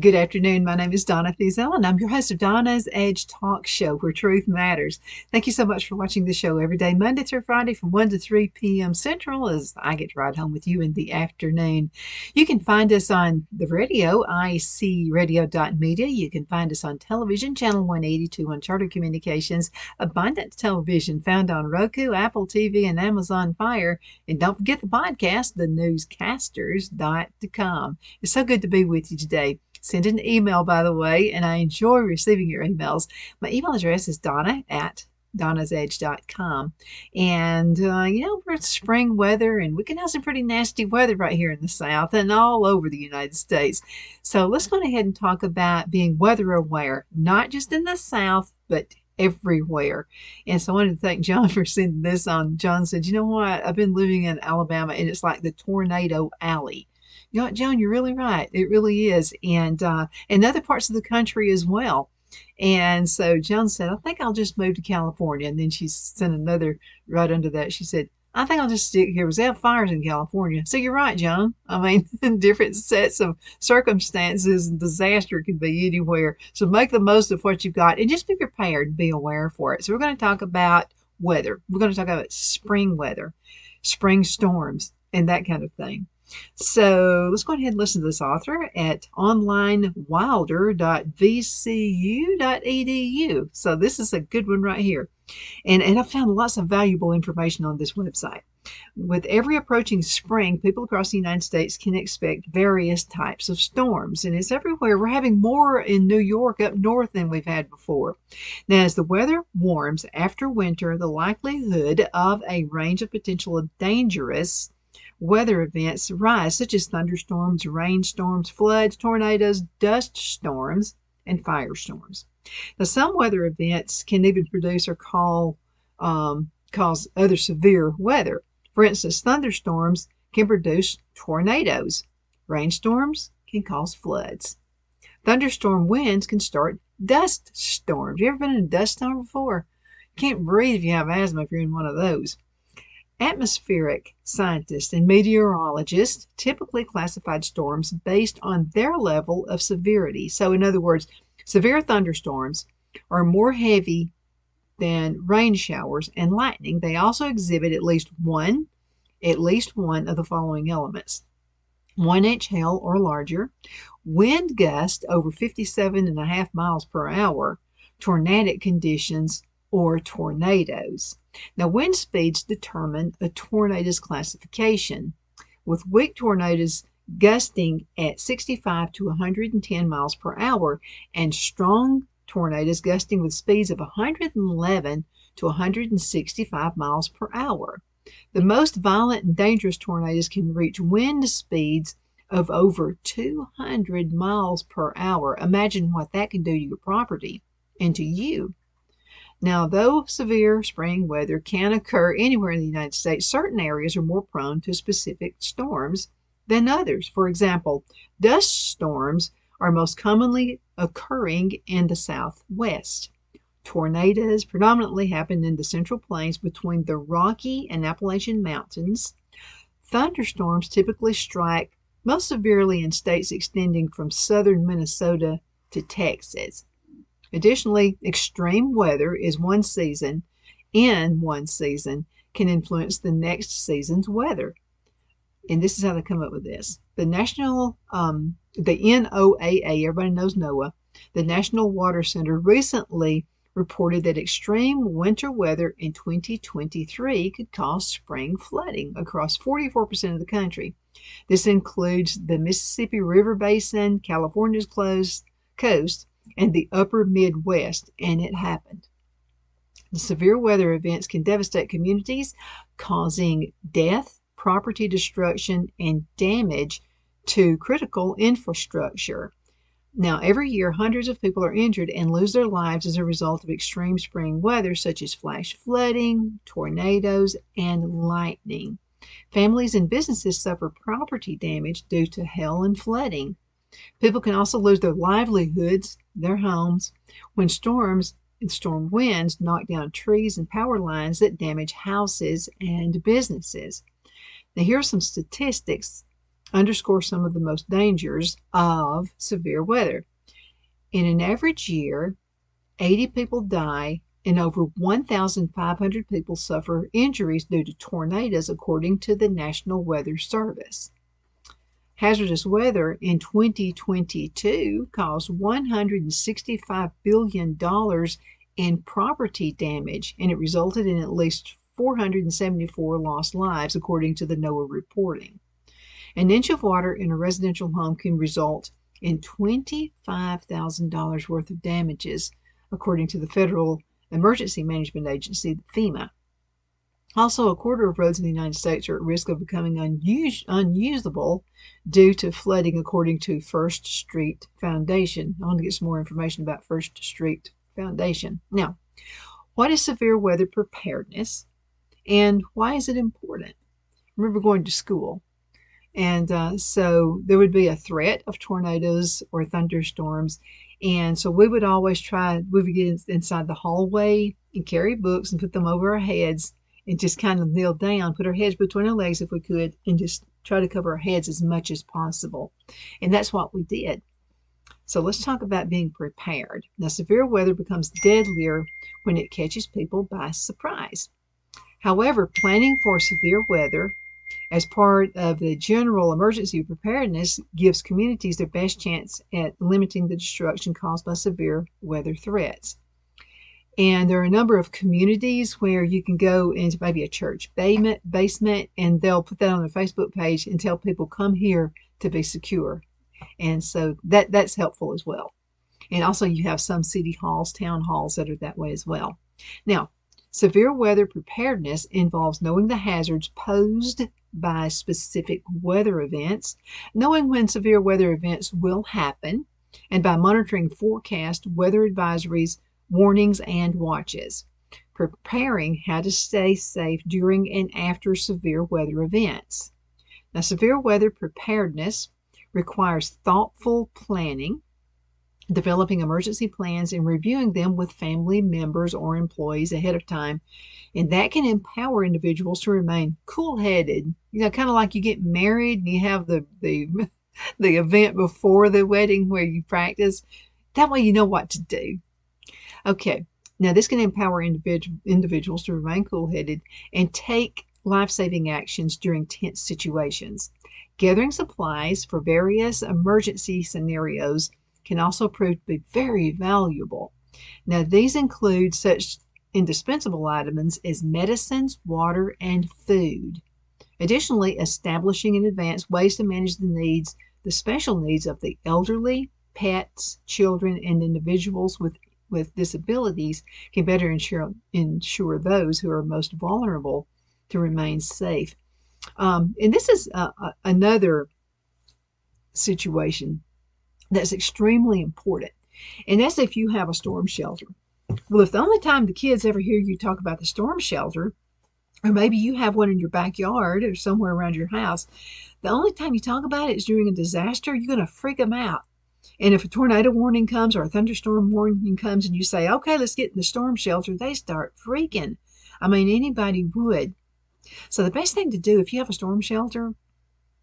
Good afternoon. My name is Donna Fiesel, and I'm your host of Donna's Edge Talk Show, where truth matters. Thank you so much for watching the show every day, Monday through Friday from 1 to 3 p.m. Central, as I get to ride home with you in the afternoon. You can find us on the radio, icradio.media. You can find us on television, channel 182 on Charter Communications, Abundance Television, found on Roku, Apple TV, and Amazon Fire. And don't forget the podcast, thenewscasters.com. It's so good to be with you today. Send an email, by the way, and I enjoy receiving your emails. My email address is donna@donnasedge.com. And, we're in spring weather, and we can have some pretty nasty weather right here in the South and all over the United States. So let's go ahead and talk about being weather aware, not just in the South, but everywhere. And so I wanted to thank John for sending this on. John said, you know what? I've been living in Alabama, and it's like the tornado alley. You know what, Joan, you're really right. It really is. And in other parts of the country as well. And so Joan said, I think I'll just move to California. And then she sent another right under that. She said, I think I'll just stick here because they have fires in California. So you're right, Joan. I mean, different sets of circumstances and disaster could be anywhere. So make the most of what you've got and just be prepared and be aware for it. So we're going to talk about weather. We're going to talk about spring weather, spring storms, and that kind of thing. So let's go ahead and listen to this author at onlinewilder.vcu.edu. So this is a good one right here. And I found lots of valuable information on this website. With every approaching spring, people across the United States can expect various types of storms, and it's everywhere. We're having more in New York up north than we've had before. Now, as the weather warms after winter, the likelihood of a range of potential dangerous weather events rise, such as thunderstorms, rainstorms, floods, tornadoes, dust storms, and firestorms. Now, some weather events can even produce or cause other severe weather. For instance, thunderstorms can produce tornadoes. Rainstorms can cause floods. Thunderstorm winds can start dust storms. You ever been in a dust storm before? You can't breathe if you have asthma if you're in one of those. Atmospheric scientists and meteorologists typically classified storms based on their level of severity. So, in other words, severe thunderstorms are more heavy than rain showers and lightning. They also exhibit at least one of the following elements: 1-inch hail or larger, wind gust over 57.5 miles per hour, tornadic conditions, or tornadoes. Now, wind speeds determine a tornado's classification, with weak tornadoes gusting at 65 to 110 miles per hour and strong tornadoes gusting with speeds of 111 to 165 miles per hour. The most violent and dangerous tornadoes can reach wind speeds of over 200 miles per hour. Imagine what that can do to your property and to you. Now, though severe spring weather can occur anywhere in the United States, certain areas are more prone to specific storms than others. For example, dust storms are most commonly occurring in the Southwest. Tornadoes predominantly happen in the Central Plains between the Rocky and Appalachian Mountains. Thunderstorms typically strike most severely in states extending from southern Minnesota to Texas. Additionally, extreme weather in one season can influence the next season's weather. And this is how they come up with this. The NOAA, everybody knows NOAA, the National Water Center recently reported that extreme winter weather in 2023 could cause spring flooding across 44% of the country. This includes the Mississippi River Basin, California's coast, and the upper Midwest, and it happened. The severe weather events can devastate communities, causing death, property destruction, and damage to critical infrastructure. Now, every year, hundreds of people are injured and lose their lives as a result of extreme spring weather, such as flash flooding, tornadoes, and lightning. Families and businesses suffer property damage due to hail and flooding. People can also lose their livelihoods, their homes, when storms and storm winds knock down trees and power lines that damage houses and businesses. Now, here are some statistics underscore some of the most dangers of severe weather. In an average year, 80 people die and over 1,500 people suffer injuries due to tornadoes, according to the National Weather Service. Hazardous weather in 2022 caused $165 billion in property damage, and it resulted in at least 474 lost lives, according to the NOAA reporting. An inch of water in a residential home can result in $25,000 worth of damages, according to the Federal Emergency Management Agency, FEMA. Also, a quarter of roads in the United States are at risk of becoming unusable due to flooding, according to First Street Foundation. I want to get some more information about First Street Foundation. Now, what is severe weather preparedness, and why is it important? I remember going to school, and so there would be a threat of tornadoes or thunderstorms, and so we would get inside the hallway and carry books and put them over our heads and just kind of kneel down, put our heads between our legs if we could, and just try to cover our heads as much as possible. And that's what we did. So let's talk about being prepared. Now, severe weather becomes deadlier when it catches people by surprise. However, planning for severe weather as part of the general emergency preparedness gives communities their best chance at limiting the destruction caused by severe weather threats. And there are a number of communities where you can go into maybe a church basement, and they'll put that on their Facebook page and tell people, come here to be secure. And so that's helpful as well. And also you have some city halls, town halls that are that way as well. Now, severe weather preparedness involves knowing the hazards posed by specific weather events, knowing when severe weather events will happen, and by monitoring forecast, weather advisories, warnings, and watches. Preparing how to stay safe during and after severe weather events. Now, severe weather preparedness requires thoughtful planning, developing emergency plans, and reviewing them with family members or employees ahead of time. And that can empower individuals to remain cool-headed. Kind of like you get married and you have the event before the wedding where you practice. That way you know what to do. Okay, now this can empower individuals to remain cool-headed and take life-saving actions during tense situations. Gathering supplies for various emergency scenarios can also prove to be very valuable. Now, these include such indispensable items as medicines, water, and food. Additionally, establishing in advance ways to manage the special needs of the elderly, pets, children, and individuals with disabilities can better ensure those who are most vulnerable to remain safe. And this is another situation that's extremely important. And that's if you have a storm shelter. Well, if the only time the kids ever hear you talk about the storm shelter, or maybe you have one in your backyard or somewhere around your house, the only time you talk about it is during a disaster, you're going to freak them out. And if a tornado warning comes or a thunderstorm warning comes and you say, okay, let's get in the storm shelter, they start freaking. I mean, anybody would. So the best thing to do if you have a storm shelter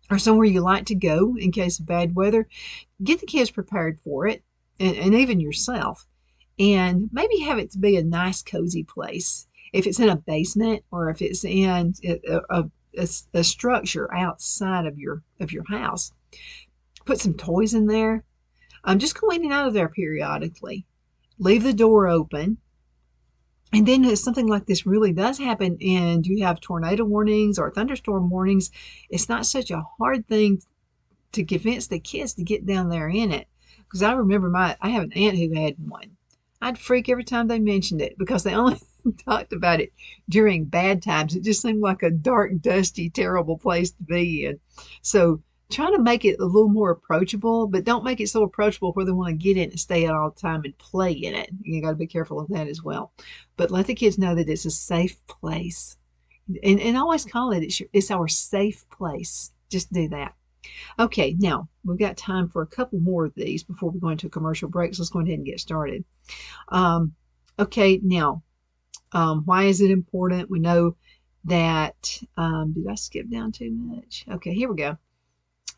or somewhere you like to go in case of bad weather, get the kids prepared for it, and even yourself. And maybe have it to be a nice, cozy place. If it's in a basement or if it's in a structure outside of your house, put some toys in there. Just go in and out of there periodically. Leave the door open. And then if something like this really does happen and you have tornado warnings or thunderstorm warnings, it's not such a hard thing to convince the kids to get down there in it. Because I remember I have an aunt who had one. I'd freak every time they mentioned it because they only talked about it during bad times. It just seemed like a dark, dusty, terrible place to be in. So try to make it a little more approachable, but don't make it so approachable where they want to get in and stay in all the time and play in it. You got to be careful of that as well. But let the kids know that it's a safe place. And always call it, it's our safe place. Just do that. Okay, now we've got time for a couple more of these before we go into a commercial break. So let's go ahead and get started. Okay, now, why is it important? We know that, did I skip down too much? Okay, here we go.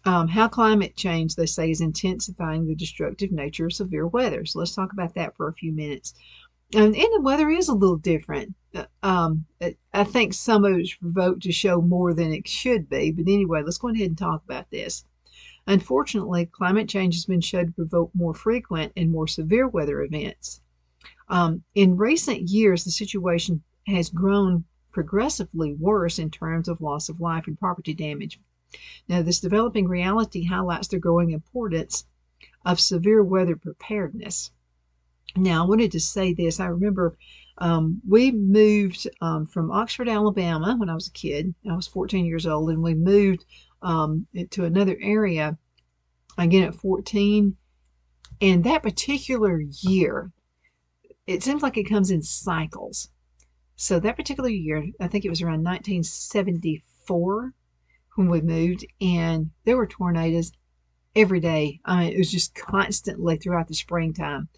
How climate change, they say, is intensifying the destructive nature of severe weather. So let's talk about that for a few minutes. And the weather is a little different. I think some of it's provoked to show more than it should be. But anyway, let's go ahead and talk about this. Unfortunately, climate change has been shown to provoke more frequent and more severe weather events. In recent years, the situation has grown progressively worse in terms of loss of life and property damage. Now, this developing reality highlights the growing importance of severe weather preparedness. Now, I wanted to say this. I remember we moved from Oxford, Alabama when I was a kid. I was 14 years old, and we moved to another area again at 14. And that particular year, it seems like it comes in cycles. So that particular year, I think it was around 1974 when we moved, and there were tornadoes every day. I mean, it was just constantly throughout the springtime.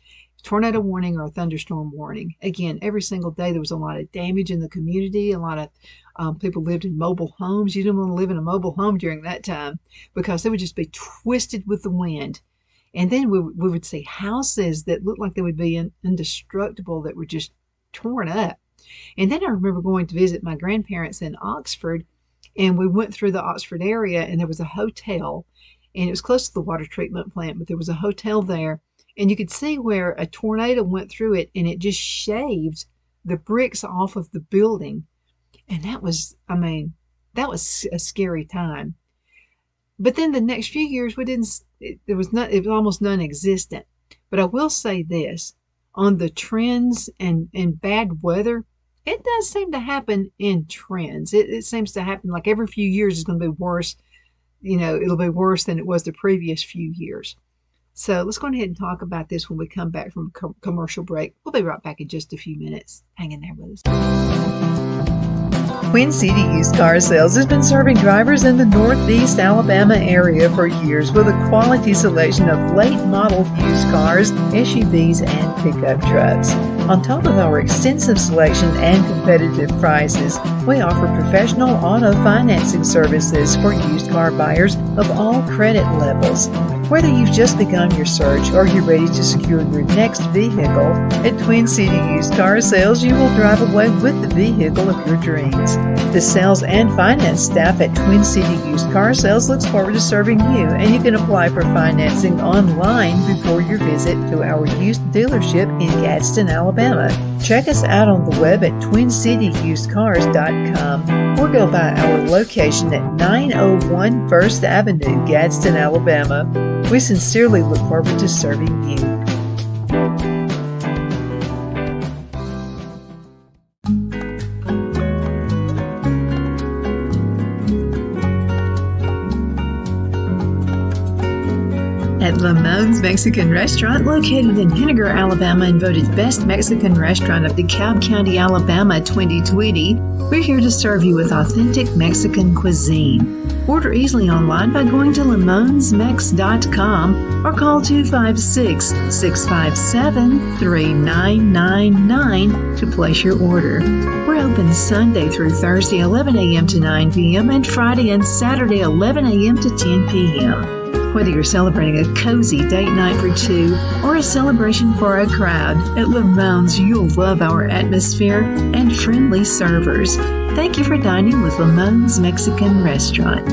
Tornado warning or a thunderstorm warning. Again, every single day there was a lot of damage in the community. A lot of people lived in mobile homes. You didn't want to live in a mobile home during that time because they would just be twisted with the wind. And then we would see houses that looked like they would be indestructible that were just torn up. And then I remember going to visit my grandparents in Oxford, and we went through the Oxford area, and there was a hotel, and it was close to the water treatment plant, but there was a hotel there, and you could see where a tornado went through it, and it just shaved the bricks off of the building. And that was a scary time. But then the next few years, it was almost non-existent. But I will say this, on the trends and bad weather, it does seem to happen in trends. It seems to happen like every few years is going to be worse. It'll be worse than it was the previous few years. So let's go ahead and talk about this when we come back from a commercial break. We'll be right back in just a few minutes. Hang in there with us. Twin City Used Car Sales has been serving drivers in the Northeast Alabama area for years with a quality selection of late model used cars, SUVs, and pickup trucks. On top of our extensive selection and competitive prices, we offer professional auto financing services for used car buyers of all credit levels. Whether you've just begun your search or you're ready to secure your next vehicle, at Twin City Used Car Sales, you will drive away with the vehicle of your dreams. The sales and finance staff at Twin City Used Car Sales looks forward to serving you, and you can apply for financing online before your visit to our used dealership in Gadsden, Alabama. Check us out on the web at twincityusedcars.com or go by our location at 901 First Avenue, Gadsden, Alabama. We sincerely look forward to serving you. At Lamone's Mexican Restaurant, located in Henniger, Alabama, and voted Best Mexican Restaurant of DeKalb County, Alabama 2020, we're here to serve you with authentic Mexican cuisine. Order easily online by going to lamonsmex.com or call 256-657-3999 to place your order. We're open Sunday through Thursday 11 a.m. to 9 p.m. and Friday and Saturday 11 a.m. to 10 p.m. Whether you're celebrating a cozy date night for two or a celebration for a crowd, at Lamone's you'll love our atmosphere and friendly servers. Thank you for dining with Lamone's Mexican Restaurant.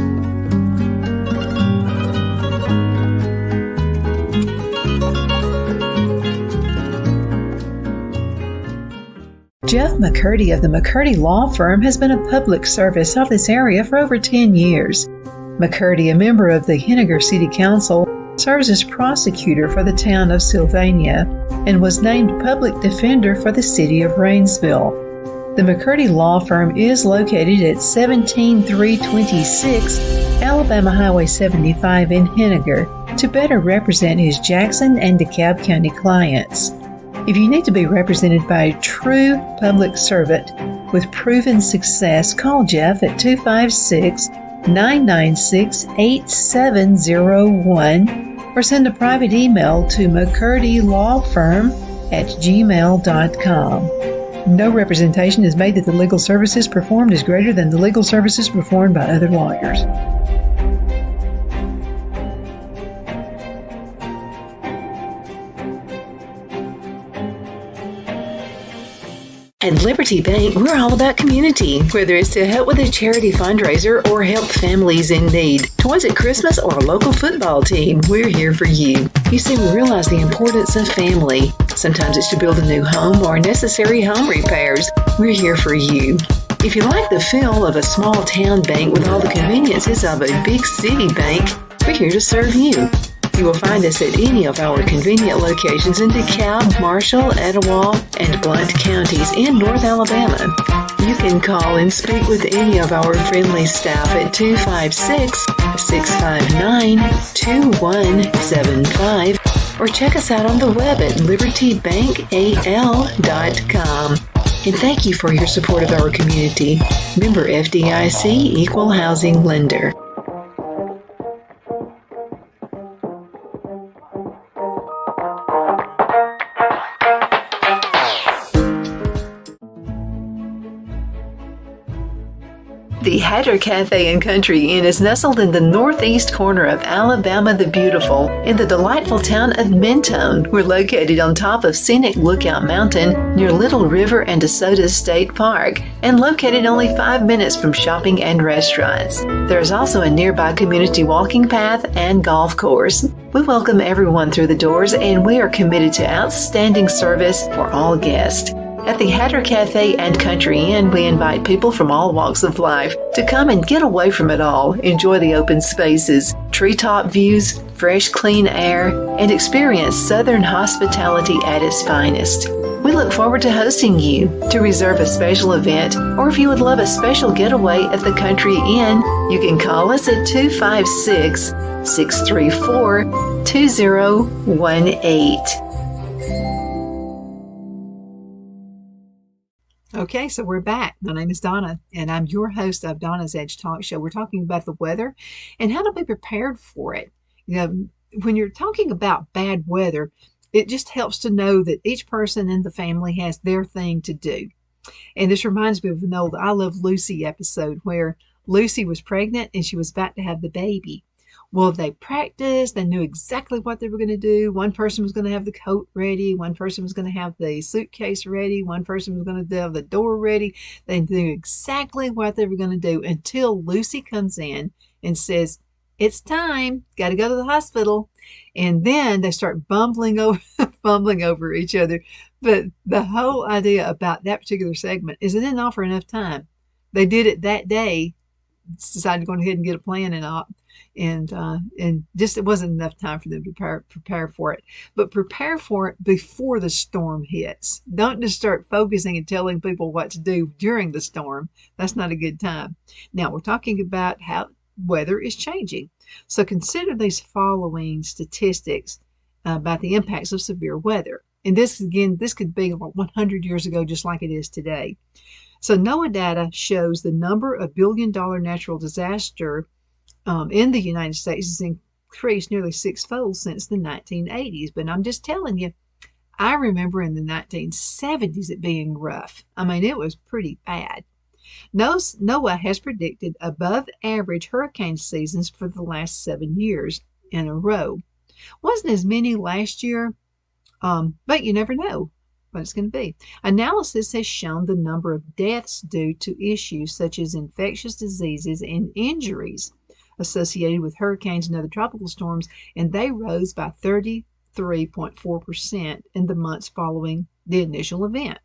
Jeff McCurdy of the McCurdy Law Firm has been a public service of this area for over 10 years. McCurdy, a member of the Henniger City Council, serves as prosecutor for the town of Sylvania and was named public defender for the city of Rainsville. The McCurdy Law Firm is located at 17326 Alabama Highway 75 in Henniger to better represent his Jackson and DeKalb County clients. If you need to be represented by a true public servant with proven success, call Jeff at 256-996-8701 or send a private email to mccurdylawfirm@gmail.com. No representation is made that the legal services performed is greater than the legal services performed by other lawyers. At Liberty Bank, we're all about community, whether it's to help with a charity fundraiser or help families in need. Toys at Christmas or a local football team, we're here for you. You see, we realize the importance of family. Sometimes it's to build a new home or necessary home repairs. We're here for you. If you like the feel of a small town bank with all the conveniences of a big city bank, we're here to serve you. You will find us at any of our convenient locations in DeKalb, Marshall, Etowah, and Blount counties in North Alabama. You can call and speak with any of our friendly staff at 256-659-2175 or check us out on the web at libertybankal.com. And thank you for your support of our community. Member FDIC Equal Housing Lender. The Hatter Cafe and Country Inn is nestled in the northeast corner of Alabama the Beautiful in the delightful town of Mentone. We're located on top of scenic Lookout Mountain near Little River and DeSoto State Park and located only 5 minutes from shopping and restaurants. There is also a nearby community walking path and golf course. We welcome everyone through the doors and we are committed to outstanding service for all guests. At the Hatter Cafe and Country Inn, we invite people from all walks of life to come and get away from it all, enjoy the open spaces, treetop views, fresh, clean air, and experience Southern hospitality at its finest. We look forward to hosting you. To reserve a special event, or if you would love a special getaway at the Country Inn, you can call us at 256-634-2018. Okay, so we're back. My name is Donna, and I'm your host of Donna's Edge Talk Show. We're talking about the weather and how to be prepared for it. You know, when you're talking about bad weather, it just helps to know that each person in the family has their thing to do. And this reminds me of an old I Love Lucy episode where Lucy was pregnant and she was about to have the baby. Well, they practiced. They knew exactly what they were going to do. One person was going to have the coat ready. One person was going to have the suitcase ready. One person was going to have the door ready. They knew exactly what they were going to do until Lucy comes in and says, "It's time. Got to go to the hospital." And then they start bumbling over each other. But the whole idea about that particular segment is it didn't offer enough time. They did it that day, decided to go ahead and get a plan and just it wasn't enough time for them to prepare for it. But prepare for it before the storm hits. Don't just start focusing and telling people what to do during the storm. That's not a good time. Now we're talking about how weather is changing. So consider these following statistics about the impacts of severe weather. And this could be about 100 years ago, just like it is today. So NOAA data shows the number of billion-dollar natural disaster in the United States has increased nearly sixfold since the 1980s. But I'm just telling you, I remember in the 1970s it being rough. I mean, it was pretty bad. NOAA has predicted above average hurricane seasons for the last 7 years in a row. Wasn't as many last year, but you never know what it's going to be. Analysis has shown the number of deaths due to issues such as infectious diseases and injuries associated with hurricanes and other tropical storms, and they rose by 33.4% in the months following the initial event.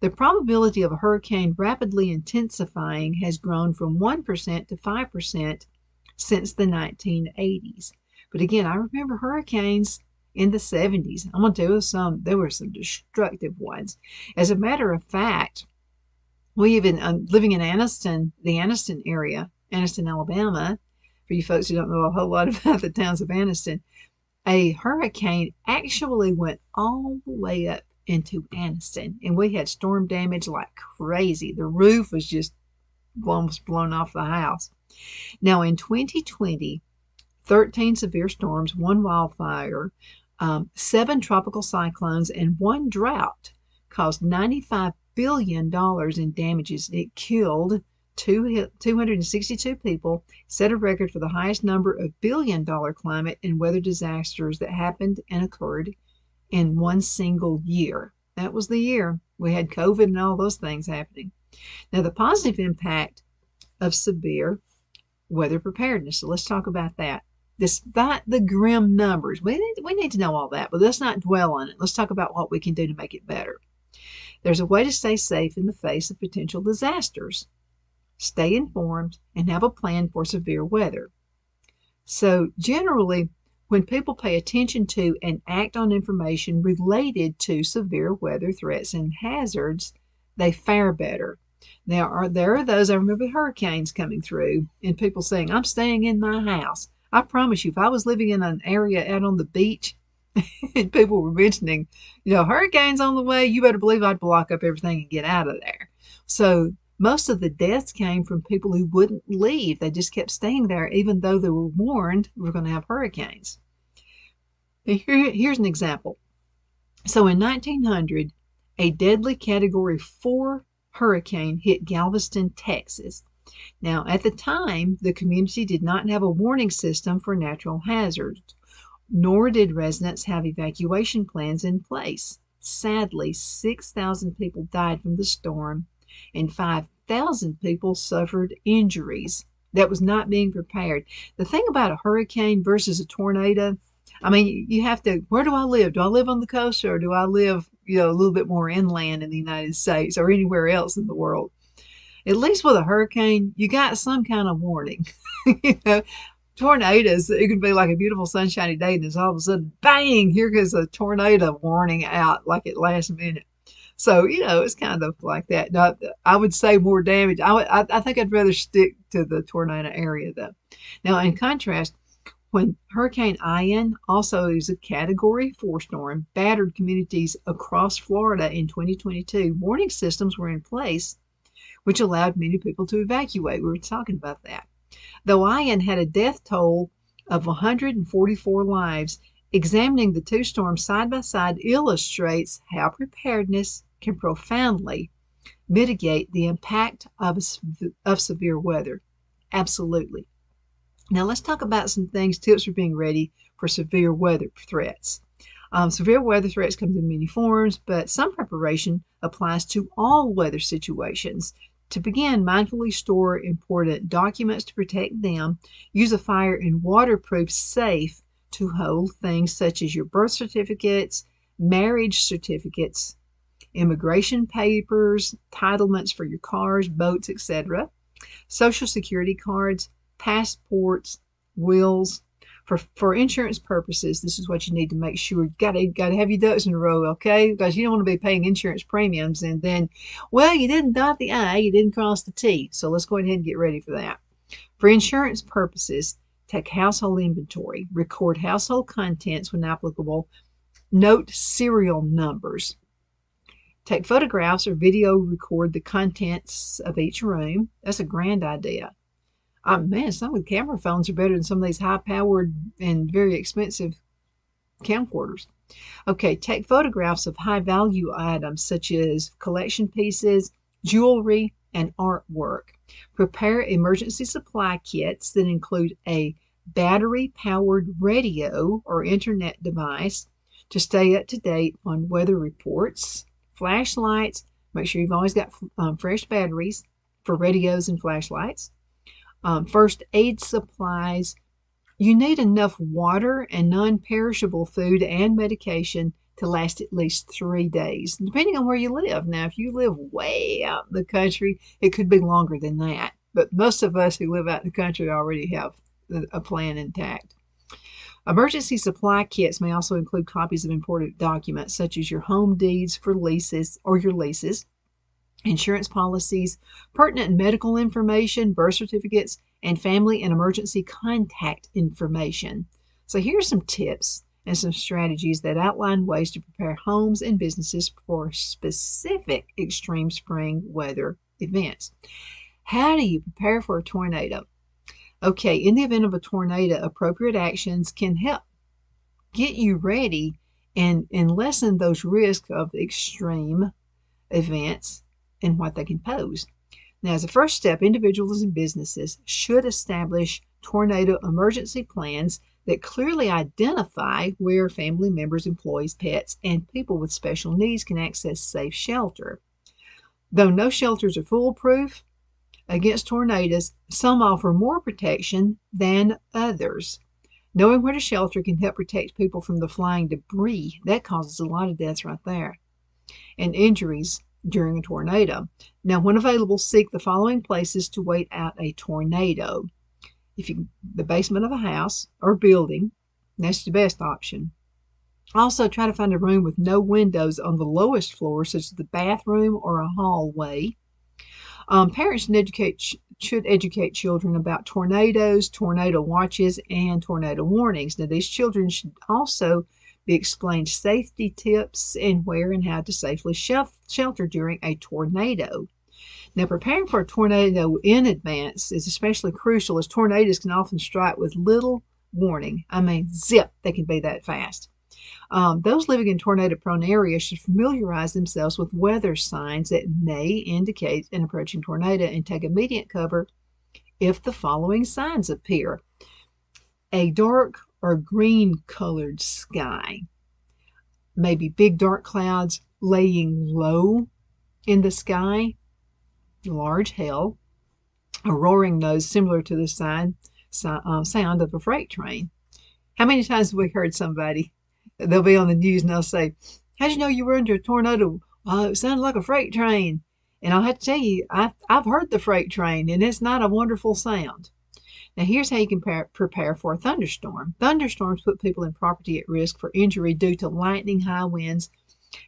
The probability of a hurricane rapidly intensifying has grown from 1% to 5% since the 1980s. But again, I remember hurricanes in the 70s. I'm going to tell you there were some destructive ones. As a matter of fact, we even, living in Anniston, the Anniston area, Anniston, Alabama, for you folks who don't know a whole lot about the towns of Anniston, a hurricane actually went all the way up into Anniston, and we had storm damage like crazy. The roof was just almost blown off the house. Now in 2020, 13 severe storms, 1 wildfire, 7 tropical cyclones, and 1 drought caused $95 billion in damages. It killed 262 people, set a record for the highest number of billion-dollar climate and weather disasters that happened and occurred in one single year. That was the year. We had COVID and all those things happening. Now, the positive impact of severe weather preparedness. So let's talk about that. Despite the grim numbers, we need to know all that, but let's not dwell on it. Let's talk about what we can do to make it better. There's a way to stay safe in the face of potential disasters. Stay informed and have a plan for severe weather. So generally, when people pay attention to and act on information related to severe weather threats and hazards, they fare better. Now, there are those, I remember hurricanes coming through and people saying, I'm staying in my house. I promise you, if I was living in an area out on the beach and people were mentioning, hurricanes on the way, you better believe I'd block up everything and get out of there. So most of the deaths came from people who wouldn't leave. They just kept staying there, even though they were warned we were going to have hurricanes. Here's an example. So in 1900, a deadly Category 4 hurricane hit Galveston, Texas. Now, at the time, the community did not have a warning system for natural hazards, nor did residents have evacuation plans in place. Sadly, 6,000 people died from the storm, and 5,000 people suffered injuries. That was not being prepared. The thing about a hurricane versus a tornado, I mean, you have to, where do I live? Do I live on the coast, or do I live, a little bit more inland in the United States or anywhere else in the world? At least with a hurricane, you got some kind of warning. Tornadoes, it could be like a beautiful sunshiny day, and it's all of a sudden, bang, here goes a tornado warning out like at last minute. So, it's kind of like that. Now, I would say more damage. I think I'd rather stick to the tornado area, though. Now, in contrast, when Hurricane Ian, also is a Category 4 storm, battered communities across Florida in 2022, warning systems were in place, which allowed many people to evacuate. We were talking about that. Though Ian had a death toll of 144 lives, examining the two storms side by side illustrates how preparedness can profoundly mitigate the impact of severe weather. Absolutely. Now let's talk about some tips for being ready for severe weather threats. Severe weather threats come in many forms, but some preparation applies to all weather situations. To begin, mindfully store important documents to protect them. Use a fire and waterproof safe to hold things such as your birth certificates, marriage certificates, immigration papers, entitlements for your cars, boats, etc., Social Security cards, passports, wills. For insurance purposes, this is what you need to make sure. Got to have your ducks in a row, okay? Because you don't want to be paying insurance premiums and then, you didn't dot the I, you didn't cross the T. So let's go ahead and get ready for that. For insurance purposes, take household inventory, record household contents when applicable, note serial numbers. Take photographs or video record the contents of each room. That's a grand idea. Man, some of the camera phones are better than some of these high-powered and very expensive camcorders. Okay, take photographs of high-value items such as collection pieces, jewelry, and artwork. Prepare emergency supply kits that include a battery-powered radio or internet device to stay up to date on weather reports, flashlights. Make sure you've always got fresh batteries for radios and flashlights. First aid supplies. You need enough water and non-perishable food and medication to last at least 3 days, depending on where you live. Now, if you live way out in the country, it could be longer than that. But most of us who live out in the country already have a plan intact. Emergency supply kits may also include copies of important documents, such as your home deeds for leases or your leases, insurance policies, pertinent medical information, birth certificates, and family and emergency contact information. So here's some tips and some strategies that outline ways to prepare homes and businesses for specific extreme spring weather events. How do you prepare for a tornado? Okay, in the event of a tornado, appropriate actions can help get you ready and lessen those risks of extreme events and what they can pose. Now, as a first step, individuals and businesses should establish tornado emergency plans that clearly identify where family members, employees, pets, and people with special needs can access safe shelter. Though no shelters are foolproof against tornadoes, some offer more protection than others. Knowing where to shelter can help protect people from the flying debris. That causes a lot of deaths right there, and injuries during a tornado. Now, when available, seek the following places to wait out a tornado. The basement of a house or building, that's the best option. Also, try to find a room with no windows on the lowest floor, such as the bathroom or a hallway. Parents should educate children about tornadoes, tornado watches, and tornado warnings. Now, these children should also be explained safety tips and where and how to safely shelter during a tornado. Now, preparing for a tornado in advance is especially crucial, as tornadoes can often strike with little warning. I mean, zip, they can be that fast. Those living in tornado-prone areas should familiarize themselves with weather signs that may indicate an approaching tornado and take immediate cover if the following signs appear. A dark or green-colored sky, maybe big dark clouds laying low in the sky, large hail, a roaring noise similar to the sound of a freight train. How many times have we heard somebody, they'll be on the news and they'll say, how'd you know you were under a tornado? It sounded like a freight train. And I'll have to tell you, I've heard the freight train, and it's not a wonderful sound. Now, here's how you can prepare for a thunderstorm. Thunderstorms put people and property at risk for injury due to lightning, high winds,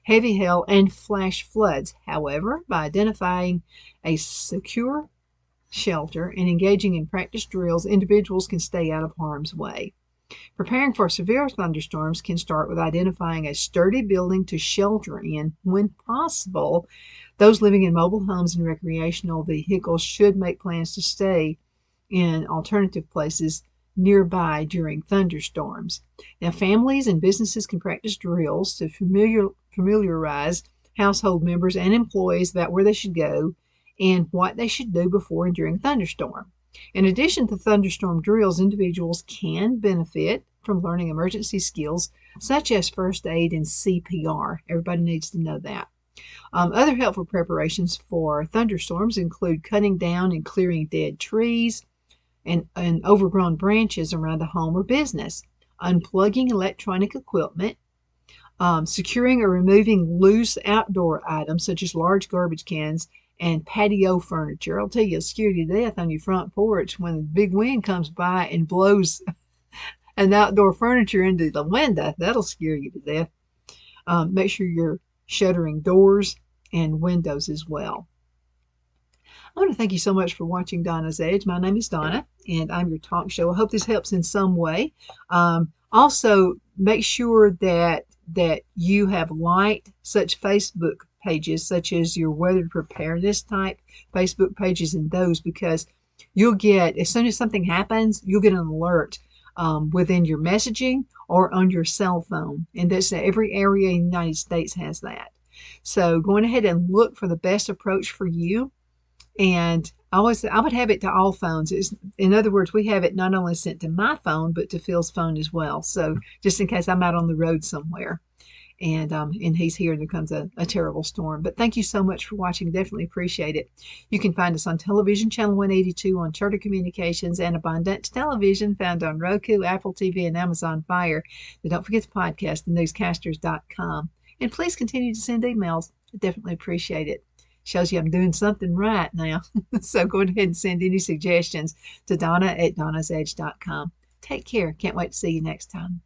heavy hail, and flash floods. However, by identifying a secure shelter and engaging in practice drills, individuals can stay out of harm's way. Preparing for severe thunderstorms can start with identifying a sturdy building to shelter in when possible. Those living in mobile homes and recreational vehicles should make plans to stay in alternative places nearby during thunderstorms. Now, families and businesses can practice drills to familiarize household members and employees about where they should go and what they should do before and during a thunderstorm. In addition to thunderstorm drills, individuals can benefit from learning emergency skills such as first aid and CPR. Everybody needs to know that. Other helpful preparations for thunderstorms include cutting down and clearing dead trees and overgrown branches around a home or business, unplugging electronic equipment, securing or removing loose outdoor items such as large garbage cans and patio furniture. I'll tell you, it'll scare you to death on your front porch when a big wind comes by and blows an outdoor furniture into the window. That'll scare you to death. Make sure you're shuttering doors and windows as well. I want to thank you so much for watching Donna's Edge. My name is Donna, and I'm your talk show. I hope this helps in some way. Also, make sure that you have liked such Facebook pages, such as your weather preparedness type Facebook pages and those, because you'll get, as soon as something happens, you'll get an alert within your messaging or on your cell phone. And that's every area in the United States has that. So going ahead and look for the best approach for you. And I would have it to all phones. In other words, we have it not only sent to my phone, but to Phil's phone as well. So just in case I'm out on the road somewhere and he's here and there comes a terrible storm. But thank you so much for watching. Definitely appreciate it. You can find us on television, channel 182 on Charter Communications and Abundance Television, found on Roku, Apple TV, and Amazon Fire. And don't forget to podcast, thenewscasters.com. And please continue to send emails. I definitely appreciate it. Shows you I'm doing something right now. So go ahead and send any suggestions to Donna at donnasedge.com. Take care. Can't wait to see you next time.